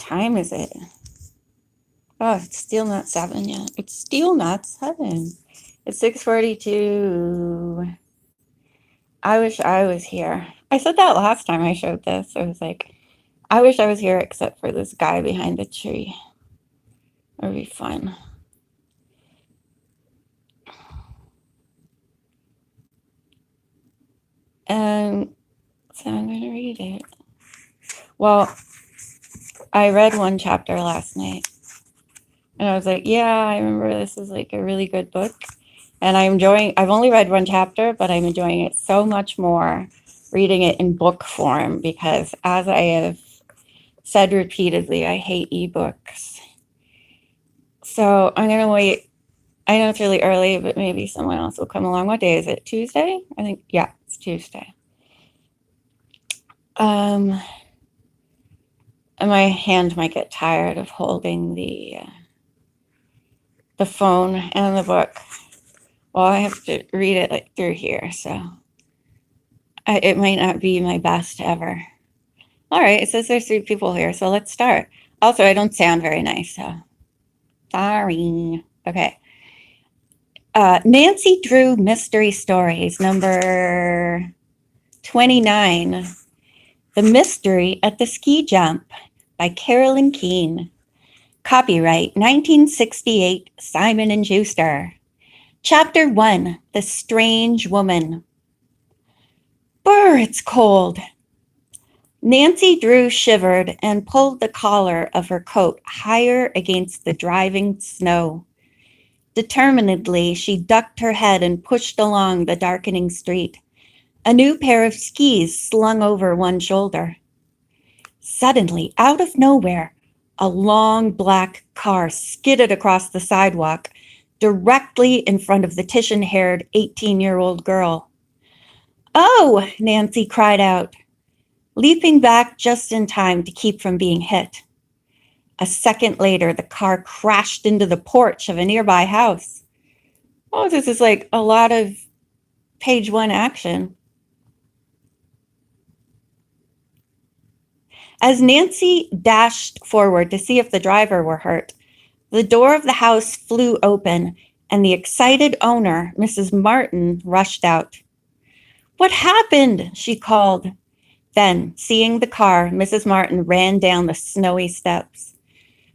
time is it? Oh, it's still not 7 yet. It's still not 7. It's 6:42. I wish I was here. I said that last time I showed this. I was like, I wish I was here except for this guy behind the tree. It would be fun. And so I'm going to read it. Well, I read one chapter last night. And I was like, yeah, I remember this is like a really good book. And I've only read one chapter, but I'm enjoying it so much more reading it in book form because, as I have said repeatedly, I hate ebooks. So I'm going to wait. I know it's really early, but maybe someone else will come along. What day is it? Tuesday? I think, yeah, it's Tuesday. And my hand might get tired of holding the phone and the book. Well, I have to read it like through here, so it might not be my best ever. All right, it says there's 3 people here, so let's start. Also, I don't sound very nice, so sorry. Okay. Nancy Drew Mystery Stories, number 29. The Mystery at the Ski Jump by Carolyn Keene. Copyright 1968, Simon & Schuster. Chapter 1, The Strange Woman. Brr, it's cold. Nancy Drew shivered and pulled the collar of her coat higher against the driving snow. Determinedly, she ducked her head and pushed along the darkening street, a new pair of skis slung over one shoulder. Suddenly, out of nowhere, a long black car skidded across the sidewalk directly in front of the Titian-haired 18-year-old girl. "Oh!" Nancy cried out, leaping back just in time to keep from being hit. A second later, the car crashed into the porch of a nearby house. Oh, this is like a lot of page 1 action. As Nancy dashed forward to see if the driver were hurt, the door of the house flew open, and the excited owner, Mrs. Martin, rushed out. "What happened?" she called. Then, seeing the car, Mrs. Martin ran down the snowy steps.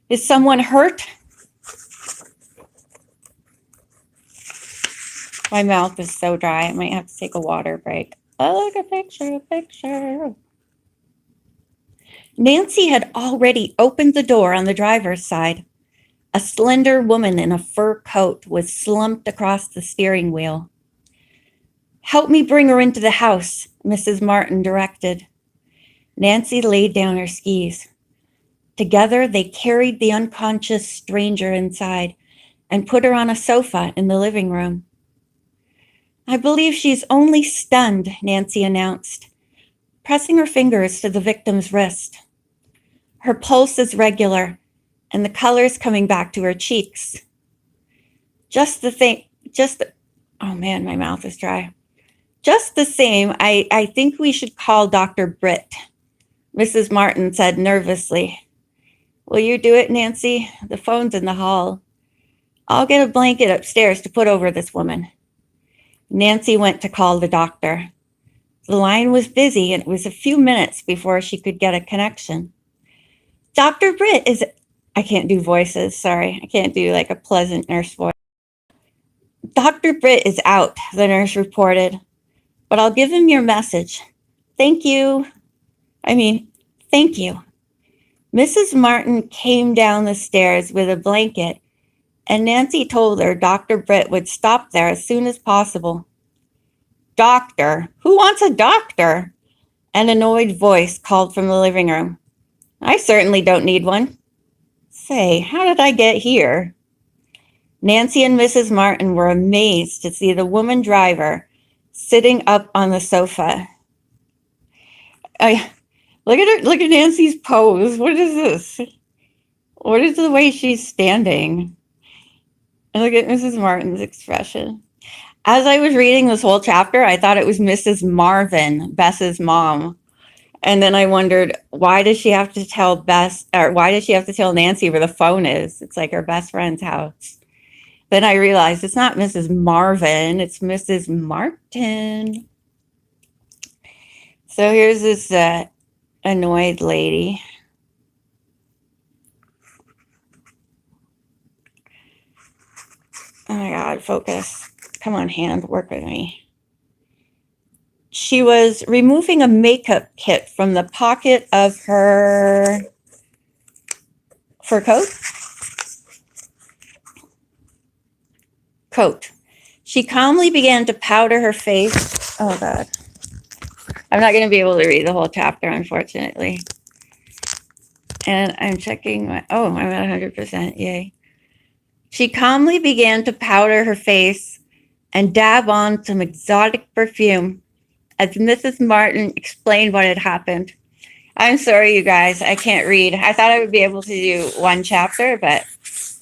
"Is someone hurt?" My mouth is so dry, I might have to take a water break. Oh, look, a picture. Nancy had already opened the door on the driver's side. A slender woman in a fur coat was slumped across the steering wheel. "Help me bring her into the house," Mrs. Martin directed. Nancy laid down her skis. Together, they carried the unconscious stranger inside and put her on a sofa in the living room. "I believe she's only stunned," Nancy announced, pressing her fingers to the victim's wrist. "Her pulse is regular, and the color's coming back to her cheeks. Oh man, my mouth is dry. Just the same, I think we should call Dr. Britt," Mrs. Martin said nervously. "Will you do it, Nancy? The phone's in the hall. I'll get a blanket upstairs to put over this woman." Nancy went to call the doctor. The line was busy, and it was a few minutes before she could get a connection. "Dr. Britt is..." I can't do voices, sorry. I can't do like a pleasant nurse voice. "Dr. Britt is out," the nurse reported, "but I'll give him your message. Thank you." Mrs. Martin came down the stairs with a blanket, and Nancy told her Dr. Britt would stop there as soon as possible. "Doctor? Who wants a doctor?" An annoyed voice called from the living room. "I certainly don't need one." "Say, how did I get here?" Nancy and Mrs. Martin were amazed to see the woman driver sitting up on the sofa. Look at Nancy's pose. What is this? What is the way she's standing? And look at Mrs. Martin's expression. As I was reading this whole chapter, I thought it was Mrs. Marvin, Bess's mom. And then I wondered, why does she have to tell why does she have to tell Nancy where the phone is? It's like her best friend's house. Then I realized it's not Mrs. Marvin, it's Mrs. Martin. So here's this annoyed lady. Oh my God, focus. Come on, hand, work with me. She was removing a makeup kit from the pocket of her fur coat. She calmly began to powder her face. Oh God. I'm not going to be able to read the whole chapter, unfortunately. And I'm checking my, oh, I'm at 100%, yay. She calmly began to powder her face and dab on some exotic perfume as Mrs. Martin explained what had happened. I'm sorry, you guys, I can't read. I thought I would be able to do one chapter, but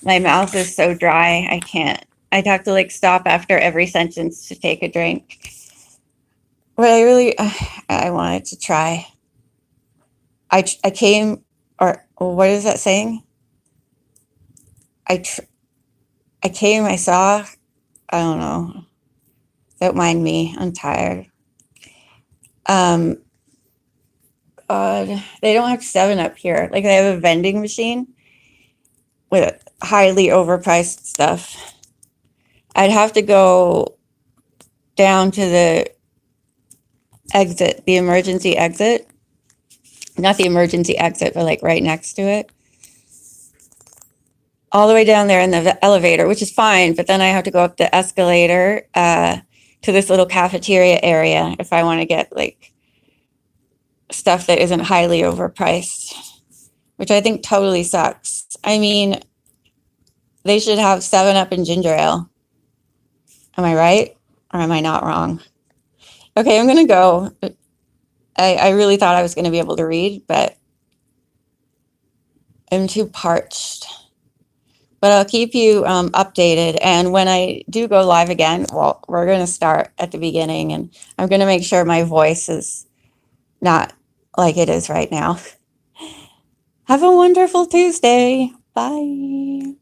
my mouth is so dry, I can't. I'd have to like stop after every sentence to take a drink. But I really, I wanted to try. I came, or what is that saying? I came, I saw, I don't know. Don't mind me, I'm tired. God, they don't have 7-Up here. Like they have a vending machine with highly overpriced stuff. I'd have to go down to the exit, the emergency exit. Not the emergency exit, but like right next to it. All the way down there in the elevator, which is fine, but then I have to go up the escalator to this little cafeteria area if I want to get like stuff that isn't highly overpriced, which I think totally sucks. I mean, they should have 7-Up and ginger ale. Am I right? Or am I not wrong? Okay, I'm going to go. I really thought I was going to be able to read, but I'm too parched. But I'll keep you updated. And when I do go live again, well, we're going to start at the beginning, and I'm going to make sure my voice is not like it is right now. Have a wonderful Tuesday. Bye.